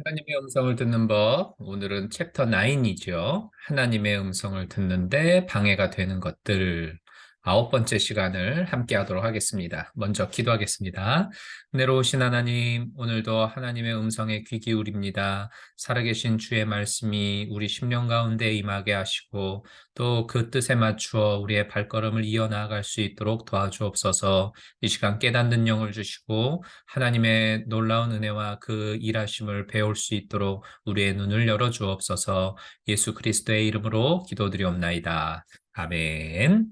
하나님의 음성을 듣는 법. 오늘은 챕터 9이죠. 하나님의 음성을 듣는데 방해가 되는 것들. 아홉 번째 시간을 함께 하도록 하겠습니다. 먼저 기도하겠습니다. 은혜로우신 하나님, 오늘도 하나님의 음성에 귀 기울입니다. 살아계신 주의 말씀이 우리 심령 가운데 임하게 하시고 또 그 뜻에 맞추어 우리의 발걸음을 이어나갈 수 있도록 도와주옵소서. 이 시간 깨닫는 영을 주시고 하나님의 놀라운 은혜와 그 일하심을 배울 수 있도록 우리의 눈을 열어 주옵소서. 예수 그리스도의 이름으로 기도드리옵나이다. 아멘.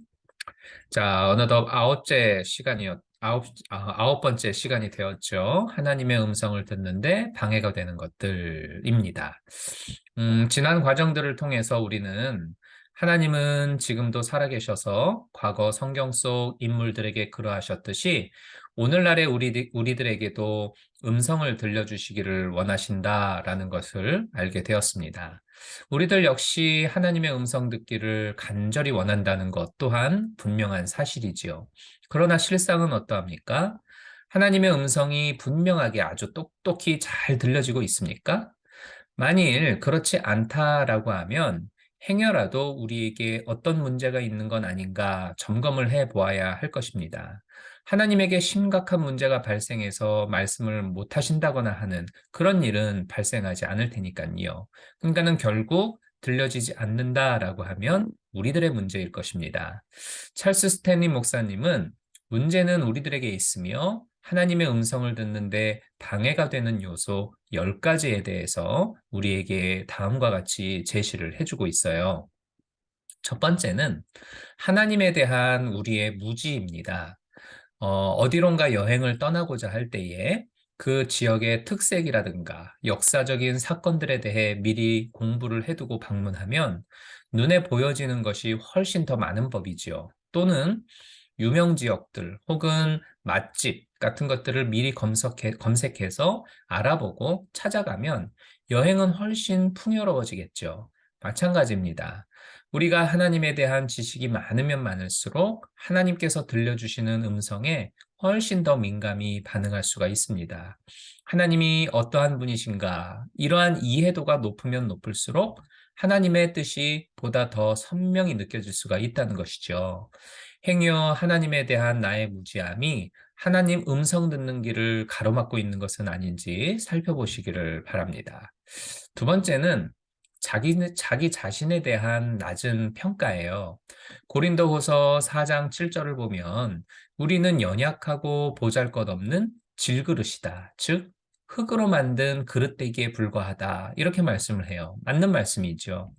자, 어느덧 아홉 번째 시간이 되었죠. 하나님의 음성을 듣는데 방해가 되는 것들입니다. 지난 과정들을 통해서 우리는 하나님은 지금도 살아계셔서 과거 성경 속 인물들에게 그러하셨듯이 오늘날의 우리들에게도 음성을 들려주시기를 원하신다라는 것을 알게 되었습니다. 우리들 역시 하나님의 음성 듣기를 간절히 원한다는 것 또한 분명한 사실이지요. 그러나 실상은 어떠합니까? 하나님의 음성이 분명하게 아주 똑똑히 잘 들려지고 있습니까? 만일 그렇지 않다라고 하면 행여라도 우리에게 어떤 문제가 있는 건 아닌가 점검을 해 보아야 할 것입니다. 하나님에게 심각한 문제가 발생해서 말씀을 못 하신다거나 하는 그런 일은 발생하지 않을 테니까요. 그러니까는 결국 들려지지 않는다라고 하면 우리들의 문제일 것입니다. 찰스 스탠리 목사님은 문제는 우리들에게 있으며 하나님의 음성을 듣는데 방해가 되는 요소 10가지에 대해서 우리에게 다음과 같이 제시를 해주고 있어요. 첫 번째는 하나님에 대한 우리의 무지입니다. 어디론가 여행을 떠나고자 할 때에 그 지역의 특색이라든가 역사적인 사건들에 대해 미리 공부를 해두고 방문하면 눈에 보여지는 것이 훨씬 더 많은 법이지요. 또는 유명 지역들 혹은 맛집 같은 것들을 미리 검색해서 알아보고 찾아가면 여행은 훨씬 풍요로워지겠죠. 마찬가지입니다. 우리가 하나님에 대한 지식이 많으면 많을수록 하나님께서 들려주시는 음성에 훨씬 더 민감히 반응할 수가 있습니다. 하나님이 어떠한 분이신가, 이러한 이해도가 높으면 높을수록 하나님의 뜻이 보다 더 선명히 느껴질 수가 있다는 것이죠. 행여 하나님에 대한 나의 무지함이 하나님 음성 듣는 길을 가로막고 있는 것은 아닌지 살펴보시기를 바랍니다. 두 번째는 자기 자신에 대한 낮은 평가예요. 고린도후서 4장 7절을 보면 우리는 연약하고 보잘것없는 질그릇이다. 즉 흙으로 만든 그릇되기에 불과하다. 이렇게 말씀을 해요. 맞는 말씀이죠.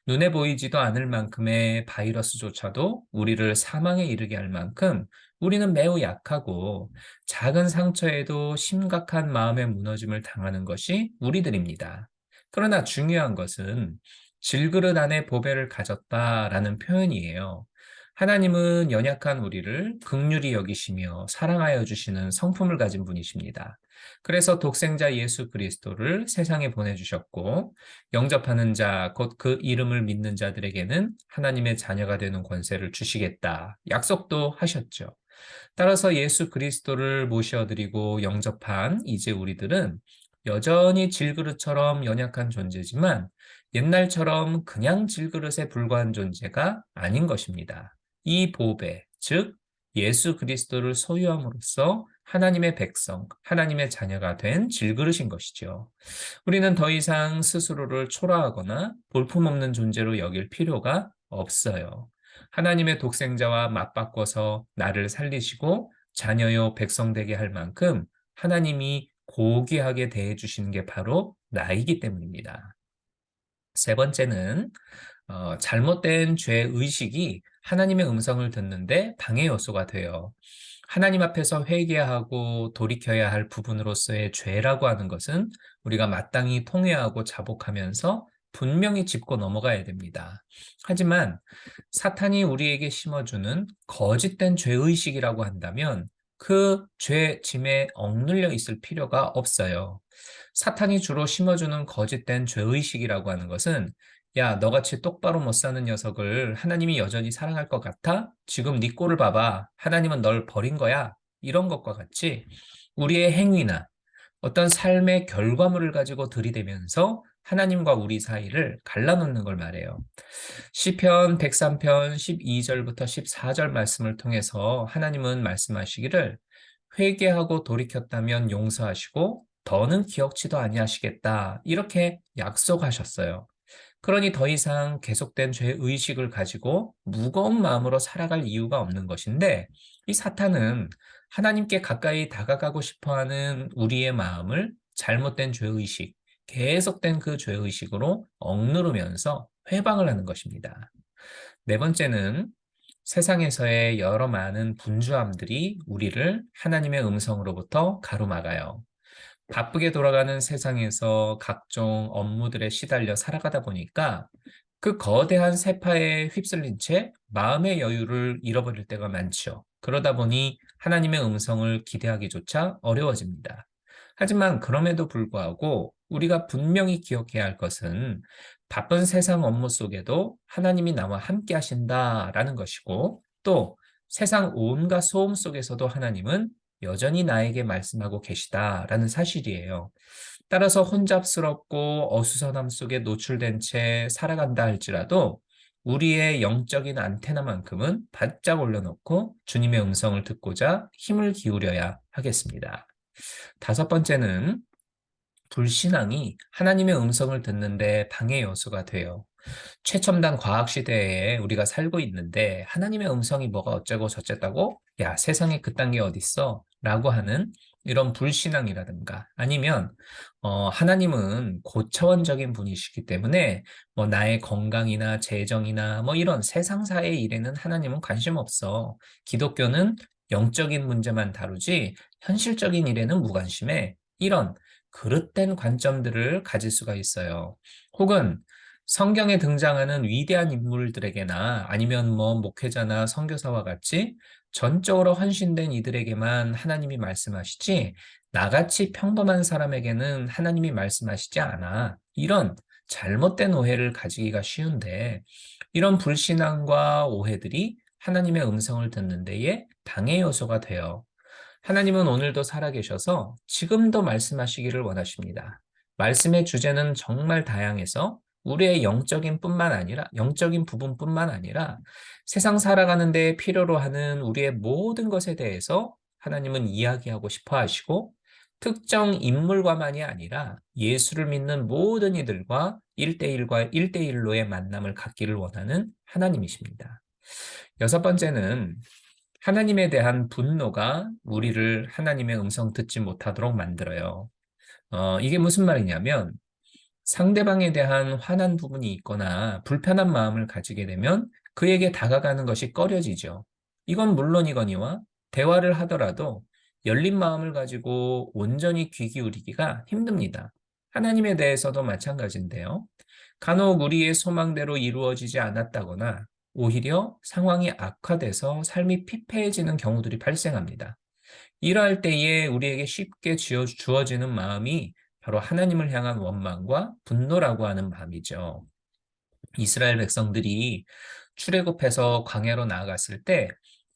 눈에 보이지도 않을 만큼의 바이러스조차도 우리를 사망에 이르게 할 만큼 우리는 매우 약하고 작은 상처에도 심각한 마음의 무너짐을 당하는 것이 우리들입니다. 그러나 중요한 것은 질그릇 안에 보배를 가졌다라는 표현이에요. 하나님은 연약한 우리를 긍휼히 여기시며 사랑하여 주시는 성품을 가진 분이십니다. 그래서 독생자 예수 그리스도를 세상에 보내주셨고 영접하는 자, 곧 그 이름을 믿는 자들에게는 하나님의 자녀가 되는 권세를 주시겠다. 약속도 하셨죠. 따라서 예수 그리스도를 모셔드리고 영접한 이제 우리들은 여전히 질그릇처럼 연약한 존재지만 옛날처럼 그냥 질그릇에 불과한 존재가 아닌 것입니다. 이 보배, 즉 예수 그리스도를 소유함으로써 하나님의 백성, 하나님의 자녀가 된 질그릇인 것이죠. 우리는 더 이상 스스로를 초라하거나 볼품없는 존재로 여길 필요가 없어요. 하나님의 독생자와 맞바꿔서 나를 살리시고 자녀요 백성 되게 할 만큼 하나님이 고귀하게 대해 주시는 게 바로 나이기 때문입니다. 세 번째는 잘못된 죄의식이 하나님의 음성을 듣는데 방해 요소가 돼요. 하나님 앞에서 회개하고 돌이켜야 할 부분으로서의 죄라고 하는 것은 우리가 마땅히 통회하고 자복하면서 분명히 짚고 넘어가야 됩니다. 하지만 사탄이 우리에게 심어주는 거짓된 죄의식이라고 한다면 그 죄 짐에 억눌려 있을 필요가 없어요. 사탄이 주로 심어주는 거짓된 죄의식이라고 하는 것은 야, 너같이 똑바로 못 사는 녀석을 하나님이 여전히 사랑할 것 같아? 지금 네 꼴을 봐봐. 하나님은 널 버린 거야. 이런 것과 같이 우리의 행위나 어떤 삶의 결과물을 가지고 들이대면서 하나님과 우리 사이를 갈라놓는 걸 말해요. 시편 103편 12절부터 14절 말씀을 통해서 하나님은 말씀하시기를 회개하고 돌이켰다면 용서하시고 더는 기억치도 아니하시겠다. 이렇게 약속하셨어요. 그러니 더 이상 계속된 죄 의식을 가지고 무거운 마음으로 살아갈 이유가 없는 것인데 이 사탄은 하나님께 가까이 다가가고 싶어 하는 우리의 마음을 잘못된 죄 의식, 계속된 그 죄 의식으로 억누르면서 회방을 하는 것입니다. 네 번째는 세상에서의 여러 많은 분주함들이 우리를 하나님의 음성으로부터 가로막아요. 바쁘게 돌아가는 세상에서 각종 업무들에 시달려 살아가다 보니까 그 거대한 세파에 휩쓸린 채 마음의 여유를 잃어버릴 때가 많죠. 그러다 보니 하나님의 음성을 기대하기조차 어려워집니다. 하지만 그럼에도 불구하고 우리가 분명히 기억해야 할 것은 바쁜 세상 업무 속에도 하나님이 나와 함께 하신다라는 것이고 또 세상 온갖 소음 속에서도 하나님은 여전히 나에게 말씀하고 계시다라는 사실이에요. 따라서 혼잡스럽고 어수선함 속에 노출된 채 살아간다 할지라도 우리의 영적인 안테나만큼은 바짝 올려놓고 주님의 음성을 듣고자 힘을 기울여야 하겠습니다. 다섯 번째는 불신앙이 하나님의 음성을 듣는데 방해 요소가 돼요. 최첨단 과학 시대에 우리가 살고 있는데 하나님의 음성이 뭐가 어쩌고 저쩌다고 야 세상에 그딴 게 어딨어 라고 하는 이런 불신앙이라든가 아니면 하나님은 고차원적인 분이시기 때문에 뭐 나의 건강이나 재정이나 뭐 이런 세상사의 일에는 하나님은 관심 없어. 기독교는 영적인 문제만 다루지 현실적인 일에는 무관심해. 이런 그릇된 관점들을 가질 수가 있어요. 혹은 성경에 등장하는 위대한 인물들에게나 아니면 뭐 목회자나 선교사와 같이 전적으로 헌신된 이들에게만 하나님이 말씀하시지 나같이 평범한 사람에게는 하나님이 말씀하시지 않아. 이런 잘못된 오해를 가지기가 쉬운데 이런 불신앙과 오해들이 하나님의 음성을 듣는 데에 방해 요소가 돼요. 하나님은 오늘도 살아계셔서 지금도 말씀하시기를 원하십니다. 말씀의 주제는 정말 다양해서 우리의 영적인 부분뿐만 아니라 세상 살아가는 데 필요로 하는 우리의 모든 것에 대해서 하나님은 이야기하고 싶어 하시고 특정 인물과만이 아니라 예수를 믿는 모든 이들과 일대일로의 만남을 갖기를 원하는 하나님이십니다. 여섯 번째는 하나님에 대한 분노가 우리를 하나님의 음성 듣지 못하도록 만들어요. 이게 무슨 말이냐면 상대방에 대한 화난 부분이 있거나 불편한 마음을 가지게 되면 그에게 다가가는 것이 꺼려지죠. 이건 물론이거니와 대화를 하더라도 열린 마음을 가지고 온전히 귀 기울이기가 힘듭니다. 하나님에 대해서도 마찬가지인데요. 간혹 우리의 소망대로 이루어지지 않았다거나 오히려 상황이 악화돼서 삶이 피폐해지는 경우들이 발생합니다. 이러할 때에 우리에게 쉽게 주어지는 마음이 바로 하나님을 향한 원망과 분노라고 하는 마음이죠. 이스라엘 백성들이 출애굽해서 광야로 나아갔을 때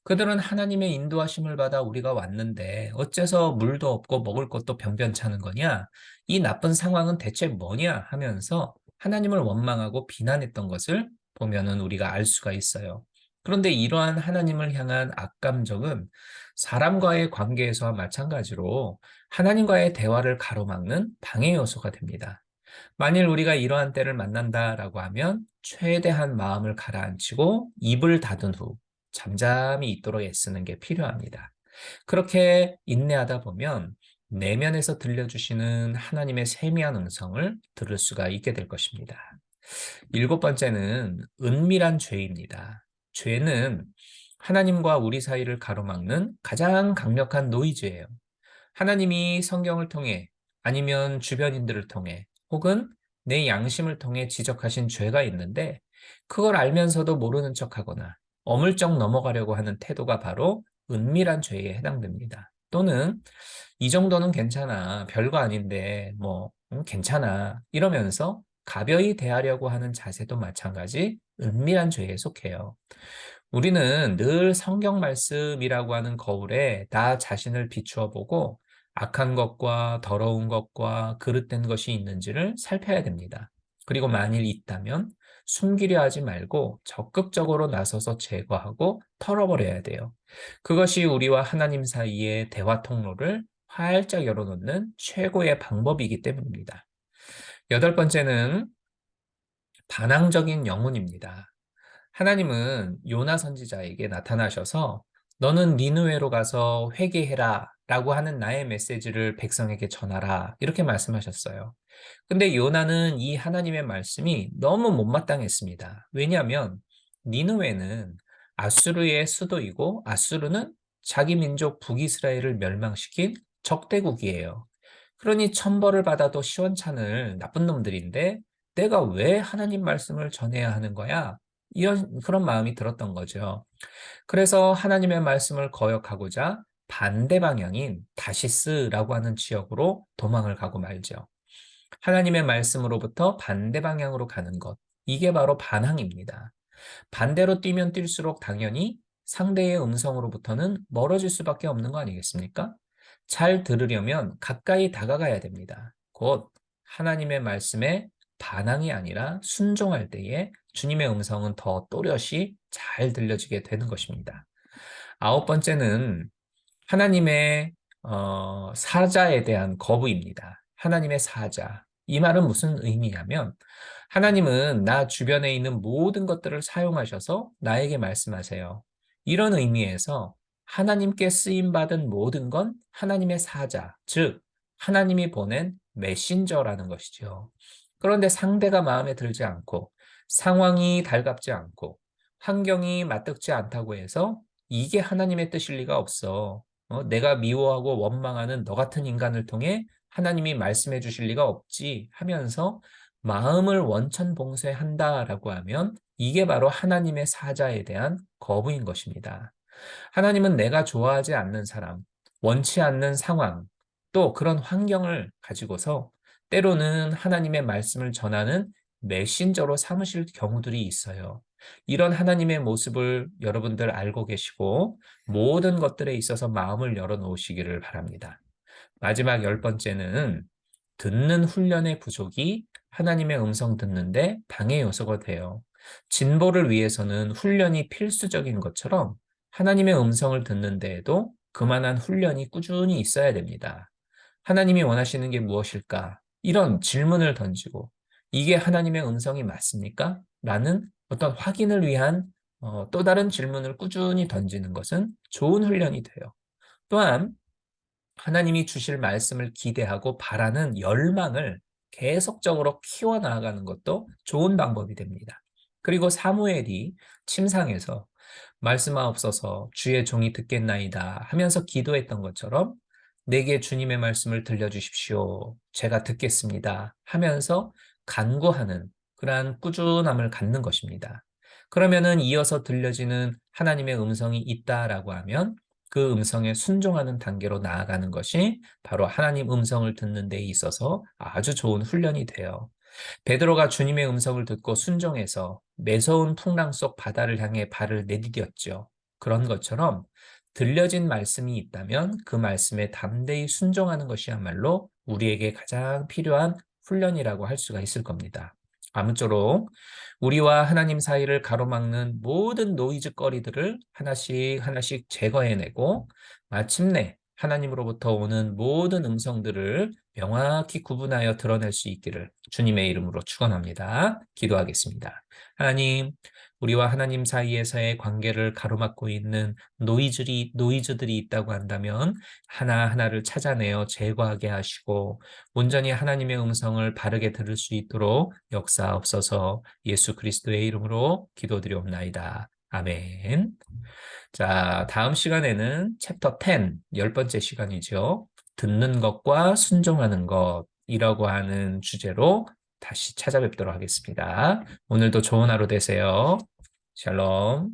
그들은 하나님의 인도하심을 받아 우리가 왔는데 어째서 물도 없고 먹을 것도 변변찮은 거냐? 이 나쁜 상황은 대체 뭐냐? 하면서 하나님을 원망하고 비난했던 것을 보면은 우리가 알 수가 있어요. 그런데 이러한 하나님을 향한 악감정은 사람과의 관계에서와 마찬가지로 하나님과의 대화를 가로막는 방해 요소가 됩니다. 만일 우리가 이러한 때를 만난다라고 하면 최대한 마음을 가라앉히고 입을 닫은 후 잠잠히 있도록 애쓰는 게 필요합니다. 그렇게 인내하다 보면 내면에서 들려주시는 하나님의 세미한 음성을 들을 수가 있게 될 것입니다. 일곱 번째는 은밀한 죄입니다. 죄는 하나님과 우리 사이를 가로막는 가장 강력한 노이즈예요. 하나님이 성경을 통해 아니면 주변인들을 통해 혹은 내 양심을 통해 지적하신 죄가 있는데 그걸 알면서도 모르는 척하거나 어물쩍 넘어가려고 하는 태도가 바로 은밀한 죄에 해당됩니다. 또는 이 정도는 괜찮아, 별거 아닌데 뭐 괜찮아 이러면서 가벼이 대하려고 하는 자세도 마찬가지 은밀한 죄에 속해요. 우리는 늘 성경 말씀이라고 하는 거울에 나 자신을 비추어 보고 악한 것과 더러운 것과 그릇된 것이 있는지를 살펴야 됩니다. 그리고 만일 있다면 숨기려 하지 말고 적극적으로 나서서 제거하고 털어버려야 돼요. 그것이 우리와 하나님 사이의 대화 통로를 활짝 열어놓는 최고의 방법이기 때문입니다. 여덟 번째는 반항적인 영혼입니다. 하나님은 요나 선지자에게 나타나셔서 너는 니느웨로 가서 회개해라 라고 하는 나의 메시지를 백성에게 전하라 이렇게 말씀하셨어요. 근데 요나는 이 하나님의 말씀이 너무 못마땅했습니다. 왜냐하면 니느웨는 아수르의 수도이고 아수르는 자기 민족 북이스라엘을 멸망시킨 적대국이에요. 그러니 천벌을 받아도 시원찮을 나쁜 놈들인데 내가 왜 하나님 말씀을 전해야 하는 거야? 이런 그런 마음이 들었던 거죠. 그래서 하나님의 말씀을 거역하고자 반대 방향인 다시스라고 하는 지역으로 도망을 가고 말죠. 하나님의 말씀으로부터 반대 방향으로 가는 것. 이게 바로 반항입니다. 반대로 뛰면 뛸수록 당연히 상대의 음성으로부터는 멀어질 수밖에 없는 거 아니겠습니까? 잘 들으려면 가까이 다가가야 됩니다. 곧 하나님의 말씀에 반항이 아니라 순종할 때에 주님의 음성은 더 또렷이 잘 들려지게 되는 것입니다. 아홉 번째는 하나님의 사자에 대한 거부입니다. 하나님의 사자. 이 말은 무슨 의미냐면 하나님은 나 주변에 있는 모든 것들을 사용하셔서 나에게 말씀하세요. 이런 의미에서 하나님께 쓰임받은 모든 건 하나님의 사자, 즉 하나님이 보낸 메신저라는 것이죠. 그런데 상대가 마음에 들지 않고 상황이 달갑지 않고 환경이 맞득지 않다고 해서 이게 하나님의 뜻일 리가 없어. 내가 미워하고 원망하는 너 같은 인간을 통해 하나님이 말씀해 주실 리가 없지 하면서 마음을 원천봉쇄한다라고 하면 이게 바로 하나님의 사자에 대한 거부인 것입니다. 하나님은 내가 좋아하지 않는 사람, 원치 않는 상황, 또 그런 환경을 가지고서 때로는 하나님의 말씀을 전하는 메신저로 삼으실 경우들이 있어요. 이런 하나님의 모습을 여러분들 알고 계시고 모든 것들에 있어서 마음을 열어놓으시기를 바랍니다. 마지막 열 번째는 듣는 훈련의 부족이 하나님의 음성 듣는데 방해 요소가 돼요. 진보를 위해서는 훈련이 필수적인 것처럼 하나님의 음성을 듣는 데에도 그만한 훈련이 꾸준히 있어야 됩니다. 하나님이 원하시는 게 무엇일까? 이런 질문을 던지고 이게 하나님의 음성이 맞습니까? 라는 어떤 확인을 위한 또 다른 질문을 꾸준히 던지는 것은 좋은 훈련이 돼요. 또한 하나님이 주실 말씀을 기대하고 바라는 열망을 계속적으로 키워나가는 것도 좋은 방법이 됩니다. 그리고 사무엘이 침상에서 말씀하옵소서 주의 종이 듣겠나이다 하면서 기도했던 것처럼 내게 주님의 말씀을 들려주십시오. 제가 듣겠습니다. 하면서 간구하는 그러한 꾸준함을 갖는 것입니다. 그러면은 이어서 들려지는 하나님의 음성이 있다라고 하면 그 음성에 순종하는 단계로 나아가는 것이 바로 하나님 음성을 듣는 데 있어서 아주 좋은 훈련이 돼요. 베드로가 주님의 음성을 듣고 순종해서 매서운 풍랑 속 바다를 향해 발을 내디뎠죠. 그런 것처럼 들려진 말씀이 있다면 그 말씀에 담대히 순종하는 것이야말로 우리에게 가장 필요한 훈련이라고 할 수가 있을 겁니다. 아무쪼록 우리와 하나님 사이를 가로막는 모든 노이즈 거리들을 하나씩 하나씩 제거해내고 마침내 하나님으로부터 오는 모든 음성들을 명확히 구분하여 드러낼 수 있기를 주님의 이름으로 축원합니다. 기도하겠습니다. 하나님, 우리와 하나님 사이에서의 관계를 가로막고 있는 노이즈들이 있다고 한다면 하나하나를 찾아내어 제거하게 하시고 온전히 하나님의 음성을 바르게 들을 수 있도록 역사하옵소서. 예수 그리스도의 이름으로 기도드리옵나이다. 아멘. 자, 다음 시간에는 챕터 10, 열 번째 시간이죠. 듣는 것과 순종하는 것이라고 하는 주제로 다시 찾아뵙도록 하겠습니다. 오늘도 좋은 하루 되세요. 샬롬.